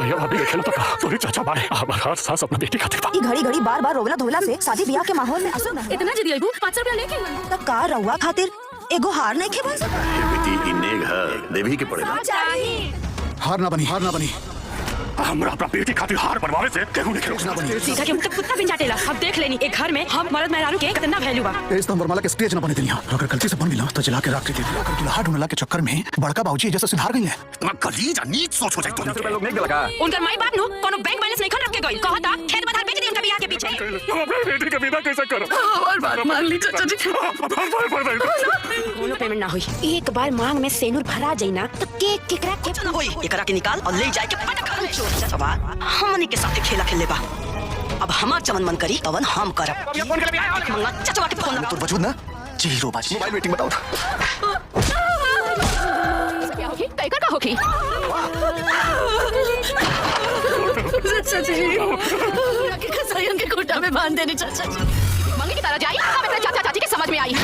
भैया भाभी के खेलो तो कहा तोरे चाचा बाड़े हमार सास अपना बेटी खातिर बा। ई घड़ी घड़ी बार बार रोवला धोवला से शादी ब्याह के माहौल में असर नहीं। इतना जल्दी आईबू 500 रुपया लेके त का रउआ खातिर एगो हार नहीं खेबा ये बेटी इन्ने घर देवी के पड़ेला। हार ना बनी हमरा अपना बेटी खातिर हार बनवावे से केहू नहीं रोकना बनी। सीधा के मुंह तक कुत्ता बिन जाटेला। अब देख लेनी एक घर में हम मर्द मेहरारू के कितना वैल्यू बा। इस तो वरमाला के स्टेज ना बने दुनिया अगर गलती से बन मिला तो जला के राख दे दिया अगर दुल्हा ढूंढला के चक्कर में बड़का बाबूजी जैसे सुधार गई है। इतना गलीज और नीच सोच हो जाए तुम लोग नहीं लगा। उनकर माई बाप नो कोनो बैंक बैलेंस नहीं खन रख के गई। कहता खेत बधार बेच दी उनका बियाह के पीछे। तुम अपनी बेटी का विदा कैसे करो? और बात मांग ली चाचा जी। कोनो पेमेंट ना होई। एक बार मांग में सेनुर भरा जाई ना तो केक केकरा के ना होई। एकरा के निकाल और ले जाए के पटक कर चोर सवार हमनी के साथ खेला खेले बा। अब हमार जवन मन करी तवन हम करब। फोन कर बियाह मंगा चचवा के फोन तो वजूद ना जीरो बाजी मोबाइल मीटिंग बताओ। क्या होगी कैकर का होगी चाचा जी रखे कसाईन के खूंटा में बांध देने चाचा जी मंगे की तरह जाई अब चाचा चाची के समझ में आई